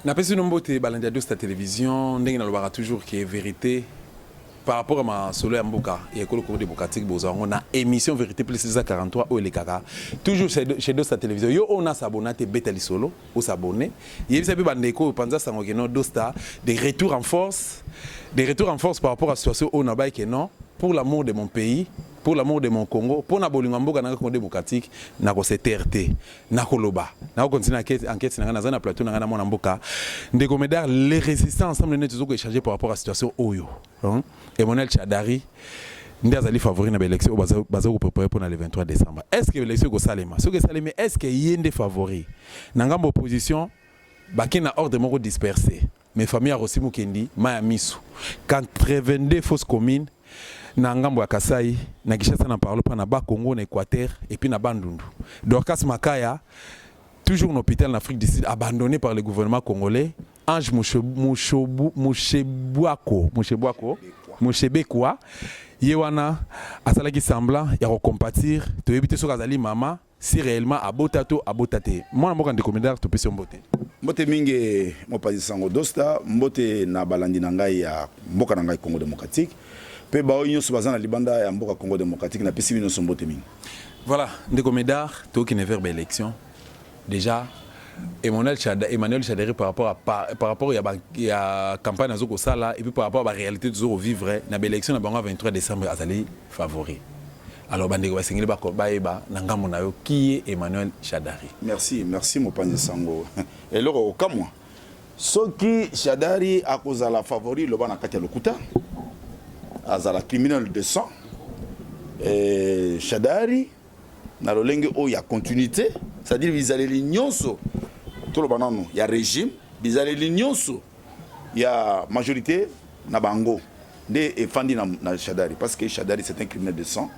N'appelle ce nombre de balandia de la télévision, ndenge na lobaka toujours qui est vérité par rapport à ma solo ya mboka et école cours démocratique on a émission vérité plus 643 au les kaka toujours chez Dosta télévision yo on a s'abonner te betali solo ou s'abonner il y a bandeko panza sango que non Dosta des retours en force par rapport à la situation on a ba que non pour l'amour de mon pays, pour l'amour de mon Congo, pour na bolinga mboka na Congo démocratique, na ko CTRT, na koloba, na ko continuer enquête na na plateau na mona mboka. Ndeko Médard les résistants ensemble ne toujours échanger par rapport à la situation oyo. Emmanuel Chadari ndazali favori na élection baza ko préparer pour le 23 décembre. Est-ce que l'élection ko salema? Ce que salema est-ce que yende favori? Na ngambo opposition bakina ordre moko dispersé. Mes familles a aussi mukendi maya misu. 82 fausses communes na ngambo ya Kasai na Kinshasa na parlo pa na ba Congo na Équateur et puis na Bandundu. Dorcas Makaya toujours un hôpital en Afrique du Sud abandonné par le gouvernement congolais. Ange Mushebekwa yewana asalaki semblant ya recompatir to éviter so kazali mama si réellement abotato abotate. Moi mboka ndeko Médard to pesi mbote. Mbote mingi mopazi sango Dosta mbote na balandi na ngai ya mboka na ngai Congo démocratique. Pe ba onyo subazana libanda ya mboka Congo démocratique na pesi bino sombote mingi. Voilà, ndeko Médard to qui ne verbe élection. Déjà Emmanuel Chadari par rapport à la campagne de Sala et puis par rapport à la réalité de vivre dans l'élection de 23 décembre azali favori. Alors bande ko singeli ba ko baeba na ngambo na yo qui est Emmanuel Chadari. Merci mon panzi sango. Et là au kamwa. Soki Chadari a cause la favori le bana kati lokuta. Azala criminel de sang. Et Chadari na lolenge o ya continuité, c'est-à-dire vis-à-vis l'ignoso. Tout le banano, il y a régime, vis-à-vis l'ignoso. Il y a majorité na bango. Né et fandi na Chadari parce que Chadari c'est un criminel de sang.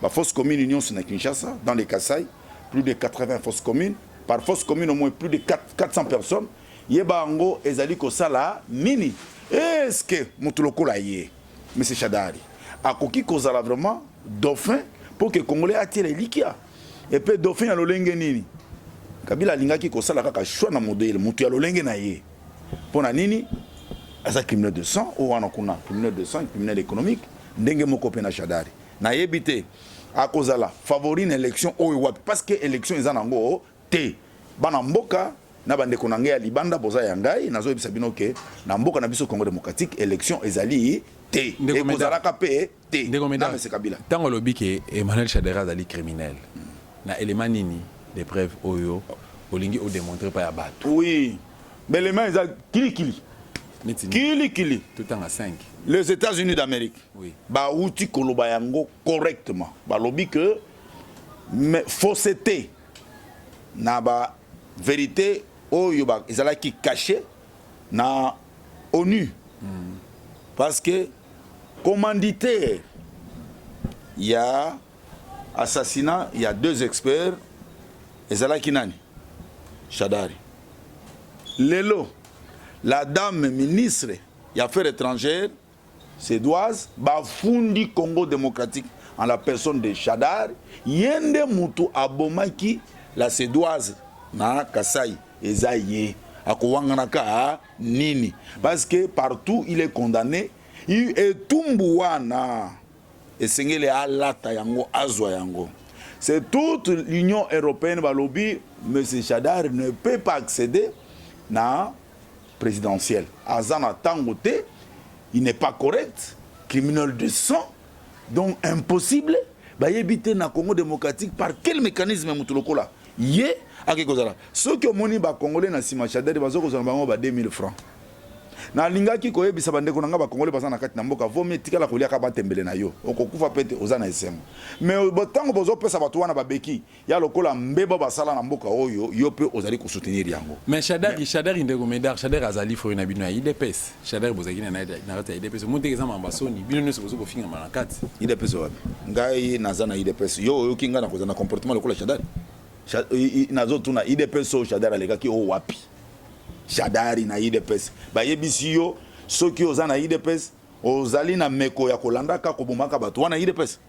La fausse commune Union na Kinshasa dans les Kasai, plus de 80 fausses communes, par fausse commune au moins plus de 400 personnes. Yeba ango ezali ko sala nini. Est-ce que mutuloko la yé monsieur Chadari a koki kozala vraiment dauphin pour que Congolais attire les likia. Et puis dauphin ya lolenge nini. Kabila lingaki ko sala kaka choix na modèle mutu ya lolenge na yé. Pona nini asa criminel de sang ou wana kuna criminel de sang, criminel économique ndenge moko pe na Chadari. Na yebité a kozala favori na élection oyo wapi parce que élection ezanango te bana mboka na bande konange ya libanda boza ya ngai nazo yebisa bino ke na mboka na biso Congo démocratique élection ezali te et kozala ka pe te na monsieur Kabila tango lobi ke Emmanuel Chadari azali criminel na élément nini des preuves oyo olingi o démontrer pa ya bato oui mais l'élément ezali kili tout en à 5 les États-Unis d'Amérique oui ba outi koloba yango correctement ba lobi que mais fausseté na ba vérité oyo ba ezala ki caché na ONU parce que commanditaire il y a assassinat il y a 2 experts ezala ki nani Chadari lelo la dame ministre des Affaires étrangères sédoise bafundi Congo démocratique en la personne de Chadari yende mutu abomaki la sédoise na Kasai ezaye akowangana nini parce que partout il est condamné et tumbuana esengele alata yango azwa yango c'est toute l'Union européenne balobi monsieur Chadari ne peut pas accéder na présidentielle. Azana Tangote, il n'est pas correct, criminel de sang, donc impossible. Bah éviter na Congo démocratique par quel mécanisme mutuloko là? Yé à quelque chose là. Ceux qui ont moni ba congolais na sima Chadari bazo ko zamba ba 2000 francs. Na lingaki ko yebisa bande ko nga ba congolais bazana kati na mboka vomi tikala ko liaka ba tembele na yo. Okokufa pete ozana SM. Mais botango bozo pesa batu wana babeki ya lokola mbeba basala na mboka oyo yo pe ozali ko soutenir yango. Mais Chadari ndeko Médard Chadari azali fo na bino ya IDPS. Chadari bozaki na rata IDPS. Monte exemple ambasoni bino ne bozo ko finga manakati. IDPS wapi? Ngai nazana IDPS yo kinga na kozana comportement lokola Chadari. Nazo tuna IDPS o Chadari alekaki o wapi? Chadari na IDPS ba yebisi yo soki ozana IDPS ozali na meko ya kolanda ka kobomaka bato wana IDPS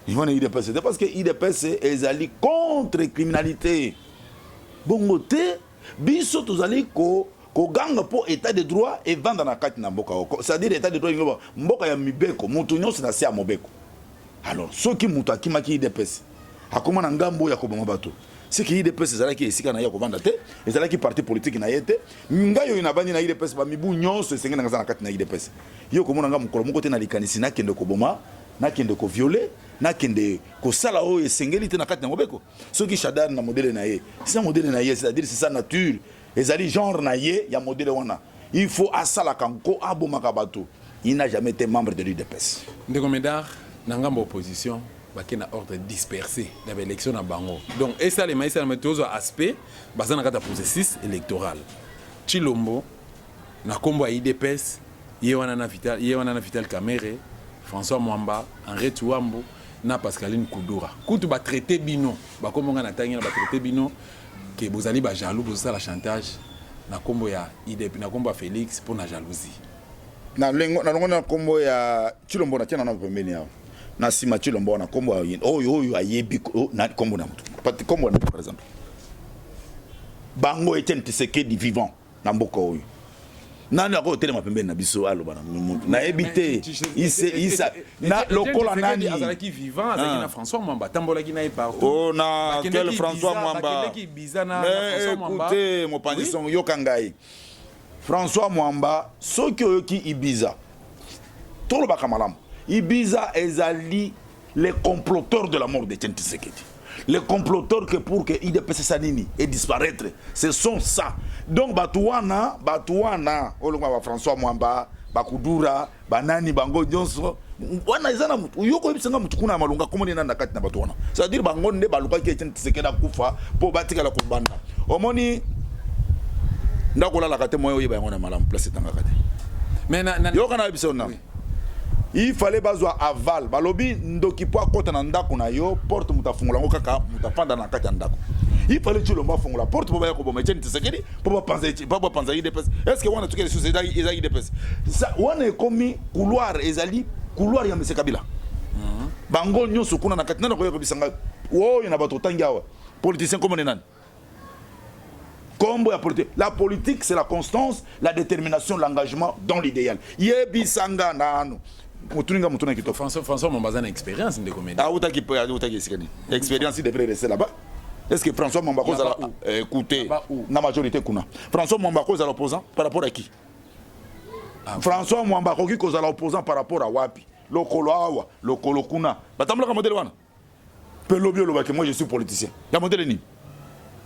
ivona IDPS c'est parce que IDPS ezali contre criminalité bongo te biso tozali ko koganga po état de droit et vendre na kati na mboka c'est-à-dire état de droit ngoba mboka ya mibeko mutu nyonso na sia mobeko alors soki mutu akimaki IDPS akoma na ngambo ya koboma bato c'est que IDPS ezalaki esika na ya kovanda te ezalaki parti politique na yete ngayo inabandi na IDPS ba mibu nyonso esenge na na kati na IDPS yo komona nga mukolo moko te na likanisi na kende koboma na kende ko violer na kende ko sala o esengeli te na kati na mobeko soki Shadar na modèle na ye c'est un modèle na ye c'est-à-dire c'est sa nature ezali genre na ye ya modèle wana il faut asala kanko abomaka bato il n'a jamais été membre de l'UDPS Ndeko Médard na ngambo opposition baki na ordre dispersé dans l'élection na bango donc et ça les maïs na metozo aspect basana na kata processus électoral Chilombo na kombo ya IDPS yewana na Vital Kamerhe François Mwamba Henri Tuambo na Pascaline Koudoura kutu ba traité bino ba komonga na tangi na ba traité bino que bozali ba jaloux bozala chantage na kombo ya IDP na kombo ya Félix pour na jalousie na longo na kombo ya Chilombo na tiana na pembeni yao na sima Chilombo na kombo ya oyo ayebi na kombo na mutu pati kombo na par exemple bango Etienne Tshisekedi vivant na mboka oyo nani ako telema pembeni na biso aloba na ebité isa na lokola nani azalaki vivant azalaki na François Mwamba tambolaki na partout oh na quel François Mwamba mais écoutez mon pandison yokangai François Mwamba soki oyoki Ibiza tolo bakamalam Ibiza ezali les comploteurs de la mort de Etienne Tshisekedi les comploteurs que pour que IDPS Sanini et disparaître ce sont ça donc Batouana olongwa ba François Mwamba bakudura banani bango nyonso wana ezana mutu yoko ebisanga mutu kuna malunga komoni na kati na Batouana c'est-à-dire bango nde baluka ki Etienne Tshisekedi akufa po batika la kubanda omoni ndakola la kate moyo yeba ngona malamu place tanga kate mais na yoko na ebisona il fallait bazwa aval balobi ndoki po akota na ndako na yo porte mutafungola ngo kaka mutafanda na kati ya ndako il fallait Chilombo afungola porte po baya ko boma Etienne Tshisekedi po ba panza IDPS est-ce que wana tukele sous ezali IDPS ça wana ekomi couloir ezali couloir ya Monsieur Kabila bango nyonso kuna na kati na ko yebisanga wo na bato tangi awa politicien comme nani combo ya politique la politique c'est la constance la détermination l'engagement dans l'idéal yebisanga nanu Mutuna Kito. François Mwamba a une expérience de comédie. Ah, l'expérience il devrait rester là-bas. Est-ce que François Mwamba a écouté la majorité kuna? François Mwamba a l'opposant par rapport à qui? François Mwamba a l'opposant par rapport à Wapi. Lokolo Awa, Lokolo Kuna. Batamla ka modèle wana. Pelobio lo que moi je suis politicien. La modèle ni.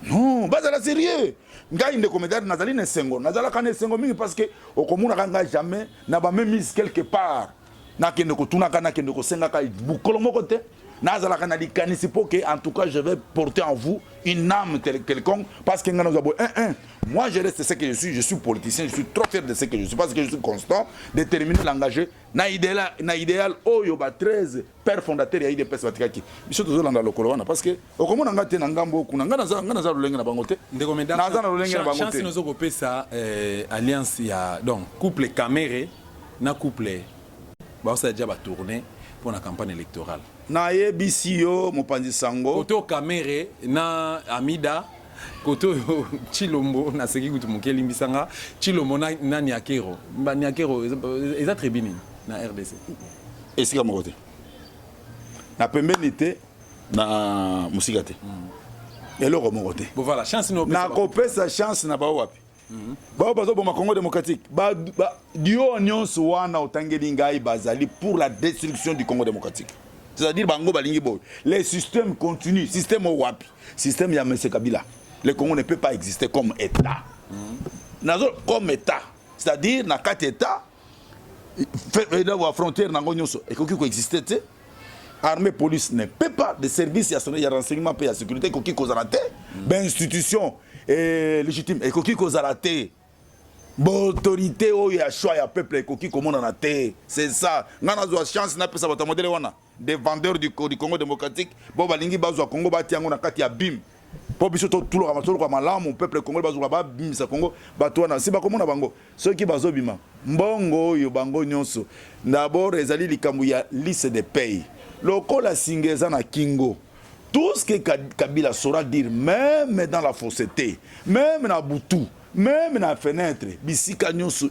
Non, bazala sérieux. Ngai inde comédien nazali ne sengo. Nazala kana sengo mingi parce que okomuna kanga jamais na ba même mise quelque part. Na kende ko tuna kana kende ko senga ka bukolo moko te nazala kana likanisi po que en tout cas je vais porter en vous une âme quelconque parce que ngana zabo moi je reste ce que je suis politicien, je suis trop fier de ce que je suis parce que je suis constant, déterminé, l'engagé na idéal oyo ba 13 père fondateur ya IDPS batikaki biso tozolanda lokolo wana parce que okomona ngate na ngambo kuna ngana za lolenge na bango te ndeko Médard na za lolenge na bango te chance nozo kopesa alliance ya donc couple Kamerhe na couple ça a déjà tourné pour la campagne électorale. Na yebisi yo mopanzi sango. Koto Kamerhe na Amida, koto Chilombo na seki kutu mokeli mbisanga, Chilombo na Niakero. Ba Niakero eza très bien na RDC. Esika mokote. Na pembeni te na musika te. Eloko mokote. Bon voilà, chance no na kopesa chance na ba wapi. Ba bazo boma Congo démocratique ba dio nyonso wana otangeli ngai bazali pour la destruction du Congo démocratique c'est-à-dire bango balingi boy les systèmes continuent système wapi système ya M. Kabila le Congo ne peut pas exister comme état nazo comme état c'est-à-dire na quatre états la frontière nango nyonso ekoki ko exister te armée police ne peut pas de service ya renseignement pe ya sécurité ekoki ko zalate ben institution et légitime et koki kozala te bon autorité o ya choix ya peuple koki komona na te c'est ça ngana zo chance na pesa bato modèle wana des vendeurs du Congo démocratique bo balingi bazwa Congo batiango na kati ya bim po biso to tulo ka malamu peuple congolais bazwa ba bim sa Congo bato wana si ba komona bango ceux qui bazobima mbongo yo bango nyonso d'abord ezali likambu ya liste de pays lokola singeza na kingo. Tout ce que Kabila saura dire, même dans la fausseté, même dans Boutou, même dans la fenêtre,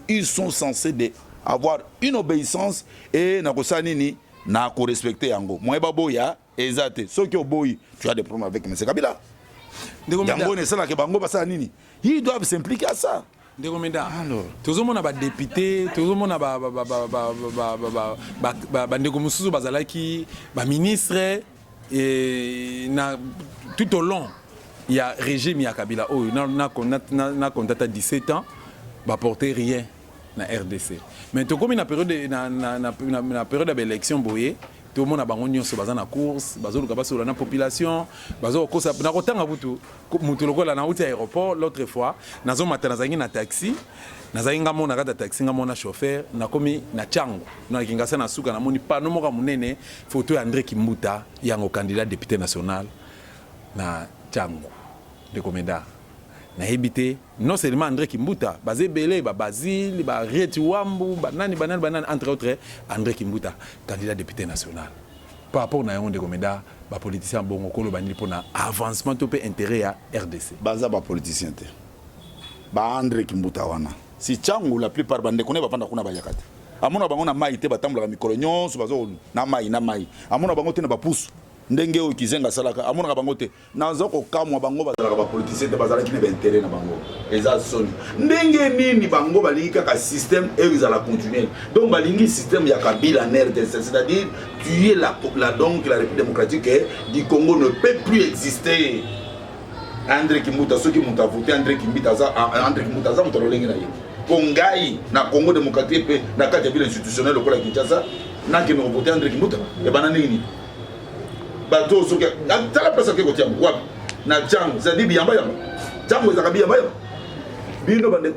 ils sont censés avoir une obéissance et na kosanini na ko respecter yango. Moi baboya ezate. Ceux qui oboyi, tu as des problèmes avec M. Kabila. Yango ne sala ke bango basa nini. Ils doivent s'impliquer à ça. Alors, tout le monde a des députés, tout le monde a des ministres, et tout au long, il y a régime, il y a Kabila. Oh, n'a contact 17 ans, va porter rien dans la RDC. Mais tout comme dans la période d'élection, tout le monde a bango nyonso baza na course bazo luka baso la population bazo kosa na kotanga butu mutu lokola na uti aéroport l'autre fois nazo matana zangi na taxi nazangi ngamo na kata taxi ngamo na chauffeur na komi na chango na kingasa na suka na moni pano moka munene photo ya André Kimbuta yango candidat député national na chango de Komeda na habité non seulement André Kimbuta basé belé ba Basile ba Rieti Wambu banani entre autres André Kimbuta candidat député national par rapport na yon de Komeda ba politicien bongo kolo bani pour na avancement to pe intérêt à RDC baza ba politicien te ba André Kimbuta wana si changu la plupart bande connaît ba panda kuna ba yakate amona bango na mai te batambola mikolo nyonso bazo na mai amona bango te na ba pousse ndenge o kizenga salaka amona bango te nazo ko kamwa bango bazala ba politicien te bazala kine ba intérêt na bango eza soni ndenge nini bango balika ka système et ils allent continuer donc balingi système ya Kabila RDC c'est-à-dire tuer la donc la République démocratique du Congo ne peut plus exister. André Kimbuta ceux qui m'ont voté André Kimbuta mutalolengi na ye pongai na Congo démocratique pe na kati ya ville institutionnelle lokola Kinshasa na ke me voté André Kimbuta e banana nini bato soki tala place ke kotia wapi na chango zadi biyamba yamba chango ezaka biyamba yamba bino bande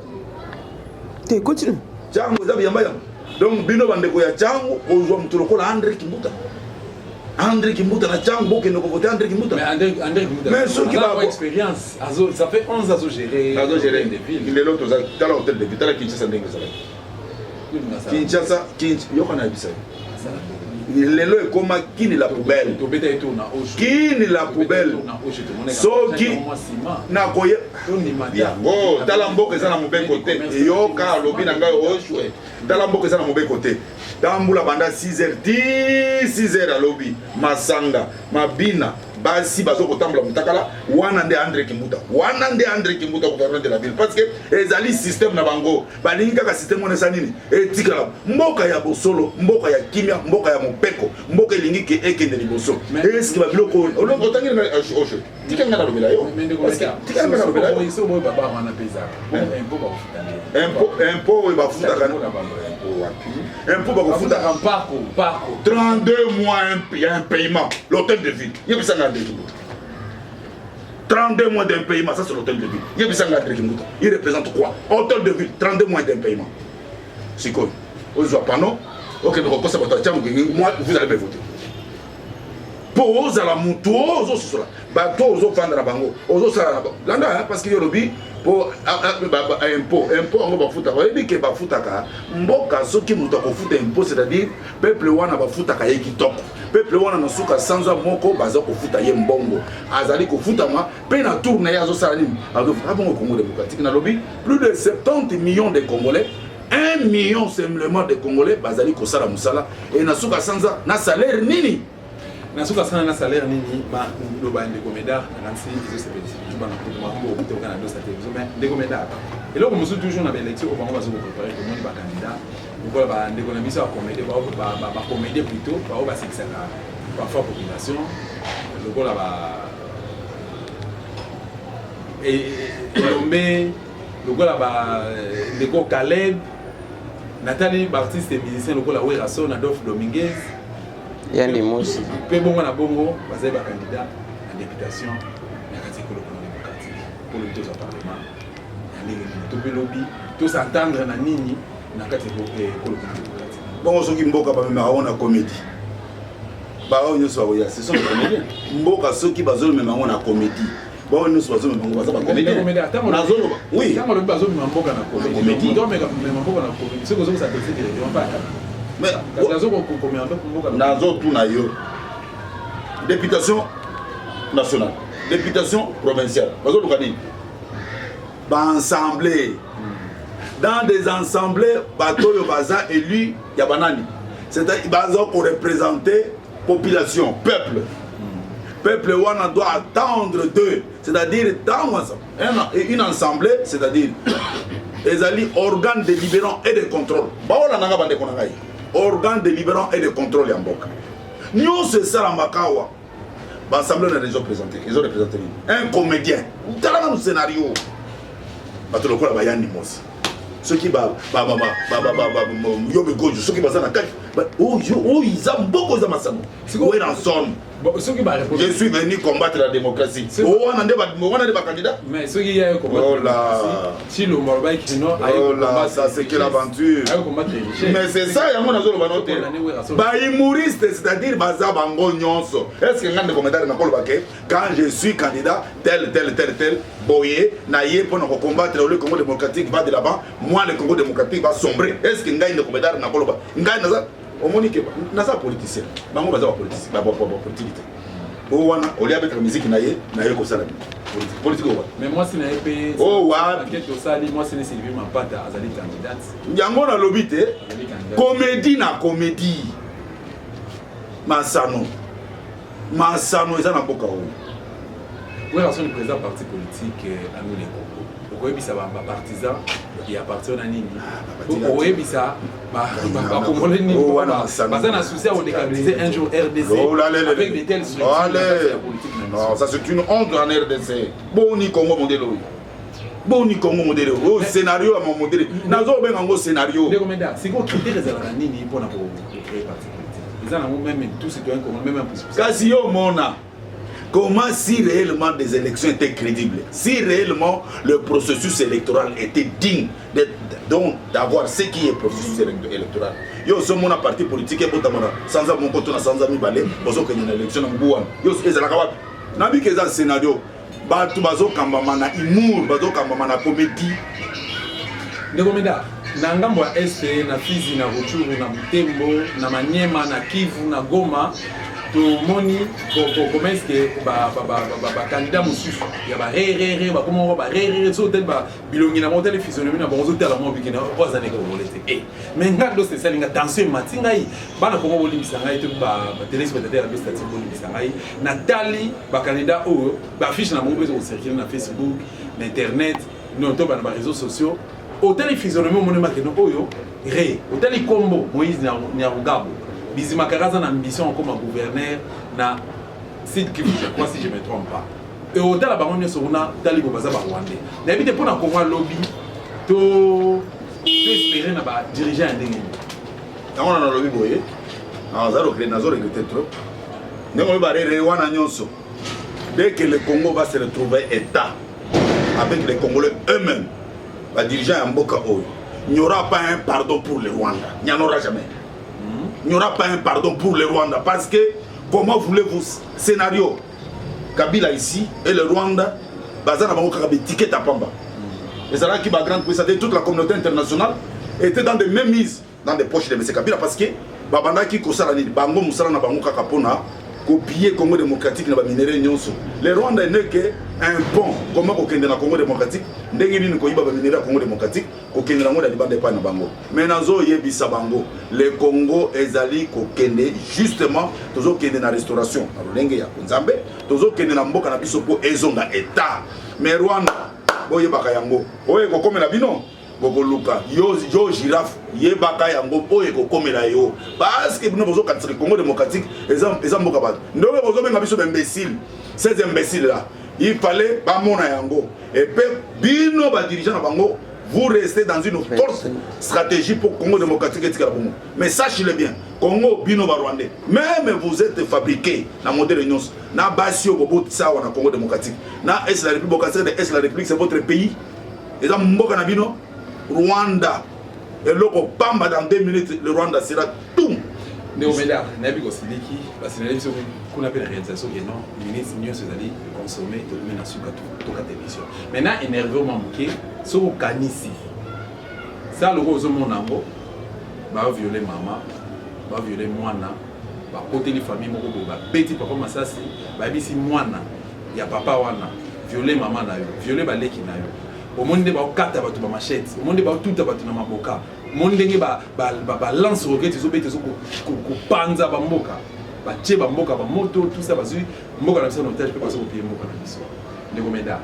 te continue chango ezaka biyamba yamba donc bino bande ko ya chango ozwa mtu lokola André Kimbuta na chango boke ne ko voter André Kimbuta mais Kimbuta mais ceux qui ont expérience ça fait 11 ans à gérer des villes il est l'autre dans l'hôtel de ville dans la Kinshasa ndenge ça Kinshasa yokana bisa lelo ekoma kini la poubelle kini la poubelle soki na koye yango tala mboka eza na mobeko te yoka alobi na ngai oshwe tala mboka eza na mobeko te tambula banda 6h alobi masanga mabina basi bazo kotambola mutakala wana nde André Kimbuta gouverneur de la ville parce que ezali système na bango balingi kaka système wana sanini etikala mboka ya bosolo mboka ya kimia mboka ya mopeko mboka elingi ke ekende liboso est-ce que babiloko otangi na osho tikanga na lobela yo parce que tikanga na lobela yo iso boy baba wana pesa impôt ba futa kana impôt ba ko futa parco 32 mois un paiement l'hôtel de ville yebisa nga André Kimbuta 32 mois d'un paiement, ça c'est l'hôtel de ville. Il représente quoi? Hôtel de ville, 32 mois d'un paiement. C'est quoi? Ok, donc moi, vous allez me voter. Pour la moutou, bateau aux fans de la bango, aux là parce qu'il y a le but pour impôt, on va foutre. On dit que va foutre mboka ceux qui nous ont foutu impôt, c'est-à-dire peuple wana va foutre qui top. Peuple wana na suka sanza moko baza ko futa ye mbongo azali ko futa ma pe na tourner ya zo salim azo bon Congo démocratique na lobby plus de 70 millions de Congolais 1 million simplement de Congolais bazali ko sala musala et na suka sanza na salaire nini na suka sana na salaire nini ba lo ba ndeko Komeda na nsi izo se petit tu ba na ko ma ko to kana do sa télévision mais ndeko Komeda et là comme nous toujours na élection au bango bazo ko préparer ko moni ba candidat donc ba ndeko na biso ba comédie ba comédie plutôt ba c'est ça parfois population le gola ba et nommé le gola ba ndeko Caleb Nathalie Baptiste musicien le gola Werason Adolphe Dominguez Yandi Mosi pe bongo na bongo bazai ba candidat à députation na kati ko Congo démocratique pour le tour au parlement to pe lobby to s'entendre na nini na kati ko Congo démocratique bon soki mboka ba mema ona comédie ba onyo so ya c'est son comédien mboka soki bazolo mema ona comédie ba onyo so bazolo mema baza ba comédien nazolo oui kama le bazolo mema mboka na comédie donc mema mboka na comédie c'est que ça te dit directement pas mais nazo tuna yo députation nationale députation provinciale bazo lukani ensemblée. Dans des assemblées, Batoyo Baza élu Yabanani. C'est-à-dire qu'on représente population, peuple. Peuple on doit attendre d'eux. C'est-à-dire une assemblée, c'est-à-dire les organes délibérants et de contrôle. Organes délibérants et de contrôle Yamboka. Nous c'est ça la Makawa. L'assemblée n'a déjà présenté. Ils ont représenté un comédien. Dans le scénario. Batolokola Bayani Mos. Ceux qui ceux qui je suis venu combattre la démocratie. Mais ceux qui ont si le ça c'est quelle aventure. Mais c'est ça, il y a humoriste, c'est-à-dire est-ce que quand je suis candidat, tel, Boye, Naye, pour nous combattre le Congo démocratique va de l'avant, moi le Congo démocratique va sombrer. Est-ce que Ngaï ne combattre n'a pas le bas? Ngaï au monique, n'a pas politicien. Bango baza politicien, ba politique. Oh wana, au lieu d'être musique naie comme ça la politique. Mais moi c'est naie pe. Oh wa. Enquête au sali, moi c'est ne Sylvie Mapata azali candidate. Yango na lobité. Comédie na comédie. Masano eza na boka o. Oui, la le président parti politique à nous les Congo. Pourquoi il y a des partisans qui appartiennent à Nini? Pourquoi il y a des Congolais Nini? Parce qu'on a souci à décabiliser un jour RDC avec des telles structures. Non, ça c'est une honte en RDC. Boni Congo modèle. Boni Congo modèle. Oh, scénario à mon modèle. Nazo ben en scénario. C'est quoi critère les Nini pour créer parti politique? Ils ont même tous citoyens comme même un peu. Quasi au mona. Comment si réellement des élections étaient crédibles, si réellement le processus électoral était digne d'avoir ce qui est processus électoral. Yo sommes mon parti politique et sans mon côté sans amis balé, parce qu'il y a une élection en Bouan. Yo c'est la cabaye. Nabi que ça scénario, batu bazo kambama na humour, bazo kambama na comédie. Ndegomeda, na ngambo ya este na Fizi na Rutshuru na Butembo na Maniema na Kivu na Goma. Tout le monde commence que candidat mosusu ya ba rere ba comment ba rere so tel ba bilongi na monter physionomie na bonzo tel mo bikina oza ne ko bolete mais ngado c'est ça linga tension matinga yi bana ko mo limbisa ngai te ba téléspectateur na statique bo limbisa ngai na tali ba candidat o ba affiche na mo bezo circuler na Facebook na internet non to ba na réseaux sociaux au tel physionomie mo ne makeno oyo re au tel combo Moïse Nyarugabo Bizima Karaza a ambition comme gouverneur na site qui je crois si je me trompe pas. Et au delà baronne sona talibo baza ba Rwandais. N'habite pour na Congo lobby to espérer na ba dirigeant ndenge. On a lobby boye. Ah za recréer na zo regretter trop. Ndenge ba rere wana nyonso. Dès que le Congo va se retrouver état avec les Congolais eux-mêmes, ba dirigeant Mboka Oyo, il n'y aura pas un pardon pour le Rwanda. Il n'y en aura jamais. Il n'y aura pas un pardon pour le Rwanda parce que comment voulez-vous scénario Kabila ici et le Rwanda bazana bango kakabe ticket à Pamba. Et ça là qui va grande puissance toute la communauté internationale était dans des mêmes mises dans des poches de M. Kabila parce que babanda qui kosala ni bango musala na bango kakapona copier Congo démocratique na ba minéraux nyonso. Le Rwanda n'est que un pont comment kokende na Congo démocratique ndenge nini ko yiba ba minéraux Congo démocratique kokende na ngoda libande pa na bango. Mais nazo yebisa bango le Congo ezali kokende justement tozo kende na restauration na lolenge ya Nzambe tozo kende na mboka na biso po ezonga état. Mais Rwanda boye baka yango oye kokomela bino bokoluka yo girafe yebaka yango oye kokomela yo parce que bino bozo katri Congo démocratique ezam mboka ba ndobe bozo benga biso imbécile ces imbéciles là il fallait ba mona yango et puis bino ba dirigeant na bango vous restez dans une forte stratégie pour Congo démocratique et Tikalabomo. Mais sachez-le bien, Congo bino ba Rwandais. Même vous êtes fabriqué dans modèle union, na basio bobo tsawa na Congo démocratique. Na est la République est la République c'est votre pays. Et ça mboka na bino Rwanda. Et loko pamba dans 2 minutes le Rwanda sera tout. Néomeda, Nabi Gosiliki, parce que nous qu'on appelle la réalisation qui est non, le ministre mieux se d'aller consommer tout le monde a su toute la télévision. Maintenant, énervement manqué, ce au canisi. Ça, le rose mon amour, va violer maman, va violer moana, va côté les familles, va petit papa Massassi, va ici moana, il y a papa wana, violer maman na yo, violer balé qui na yo. au monde ba okata ba to ba machette au monde ba tuta ba to na maboka monde ndenge ba lance roquette zo bete zo ko panza ba mboka ba tie ba mboka ba moto tout ça bazui mboka na biso na otage pe pas ko payer mboka na biso ndeko meda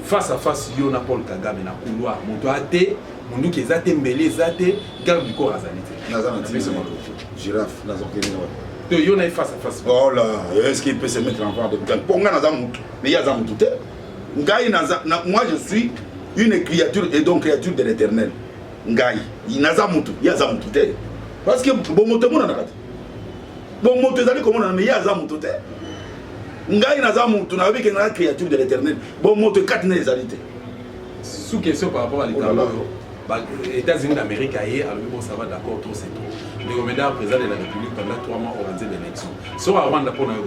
face à face yo na Paul Kagame na couloir moto ate mundu ki ezate mbele ezate garde du corps azalite nazana tibisa moto girafe nazokeni wa to yo na face à face oh là est-ce qu'il peut se mettre en face de quelqu'un ponga naza mutu mais ya za mutu te ngai naza moi je suis une créature et donc créature de l'Éternel ngai naza mutu ya za mutu te parce que bon moto mona nakati bon moto ezali komona mais ya za mutu te ngai naza mutu na biki na créature de l'Éternel bon moto katne ezali te sous question par rapport à l'État États-Unis d'Amérique ailleurs alors bon ça va d'accord trop c'est trop le commandant président de la République pendant 3 mois organisé l'élection so Rwanda pour na yo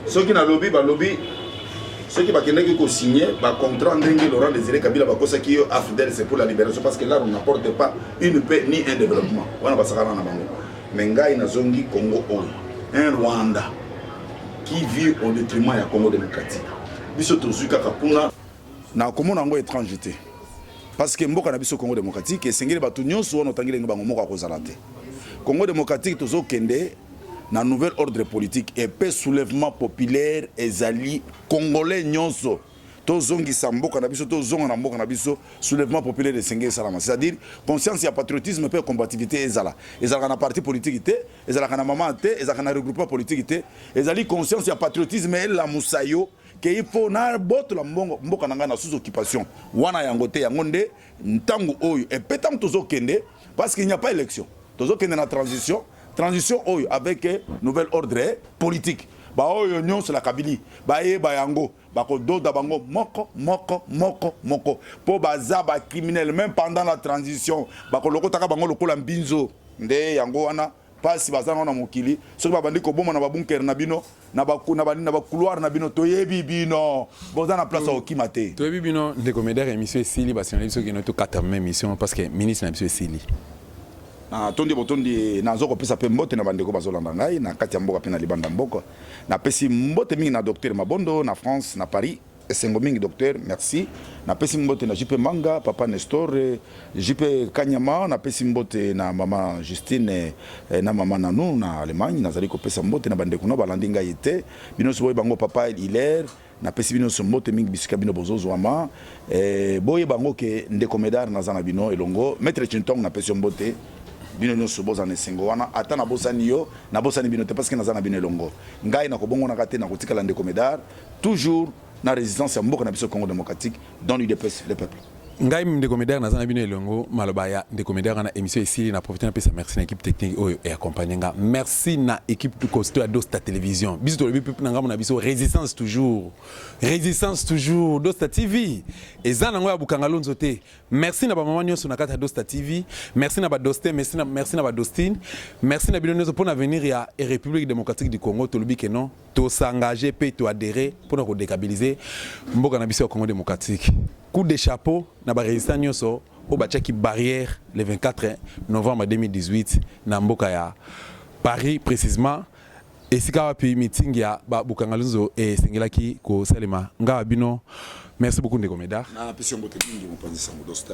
ceux qui na lobby ba lobby ceux qui bakendaki ko signer ba contrat ndenge Laurent Désiré Kabila ba kosa ki yo AFDEL c'est pour la libération parce que là on n'apporte pas une paix ni un développement wana basakana na bango mais ngai na zongi Congo un Rwanda qui vit au détriment ya Congo démocratique biso tozu kaka kuna na komona ngo étrangeté parce que mboka na biso Congo démocratique esengeli bato nyonso wana otangeli bango moko akozala te Congo démocratique tozo kende na nouvel ordre politique et pe soulèvement populaire ezali congolais nyonso tozongisa mboka na biso tozonga na mboka na biso soulèvement populaire esengeli salama c'est-à-dire conscience ya patriotisme pe combativité ezala na parti politique te ezala na maman te ezala na regroupement politique te ezali conscience ya patriotisme et la musayo que il faut na boto la mboka nanga na sous occupation wana yango te yango nde ntango oyo et petam tozo kende parce qu'il n'y a pas élection tozo kende na transition oyo avec nouvel ordre politique ba oyo nyonso la kabili ba ye ba yango ba ko doda bango moko po baza ba criminel même pendant la transition ba ko lokota bango lokola mbinzo nde yango wana pasi bazana na mokili soki babandi ko bomona ba bunker na bino na ba couloir na bino toyebi bino boza na place au kimate toyebi bino ndeko médaire émission esili basi na biso kino to 4 émission parce que ministre na biso esili na tondi botondi na zoko pesa pe mbote na bandeko bazolanda ngai na kati ya mboka pe na libanda mboka na pesi mbote mingi na docteur Mabondo na France na Paris esengo mingi docteur merci na pesi mbote na JP Manga papa Nestor JP Kanyama na pesi mbote na mama Justine na mama Nanou na Allemagne nazali ko pesa mbote na bandeko no balandi ngai te bino so bango papa Hilaire na pesi bino so mbote mingi bisika bino bozozo ama boye bango ke ndeko medar na zana bino elongo maître Chintong na pesi mbote bino nyonso bozana esengo wana ata na bosani yo na bosani bino te parce que nazana bino elongo ngai na kobongo na kate na kotikala ndeko medar toujours na résistance ya mboka na biso Congo démocratique dans l'UDPS le peuple ngai ndeko medar nazana bino elongo maloba ya ndeko medar na émission ici na profiter na pesa merci na équipe technique oyo et accompagner nga merci na équipe tout costaud à Dosta télévision biso to lebi peuple na biso résistance toujours Dosta TV ezana ngo ya bukangalonzo te merci na ba maman nyonso na kata Dosta TV merci na ba Dosté merci na ba Dostine merci na bino nyonso pour venir ya République démocratique du Congo to lebi que non to s'engager pe to adhérer pour nous déstabiliser mboka na biso Congo démocratique coup de chapeau na ba résistant nyonso au bachaki barrière le 24 novembre 2018 na mboka ya Paris précisément et si ka pi meeting ya ba bukangalonzo et sengelaki ko salema nga bino merci beaucoup ndeko medar na pesi mbote mingi mopanzisa Dosta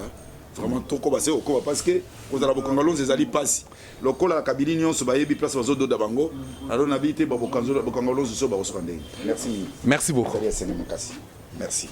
vraiment toko basé okoba parce que kozala bukangalonzo ezali pasi lokola kabili nyonso bayebi place bazo da bango alors na bité ba bukangalonzo so ba osokande merci beaucoup merci.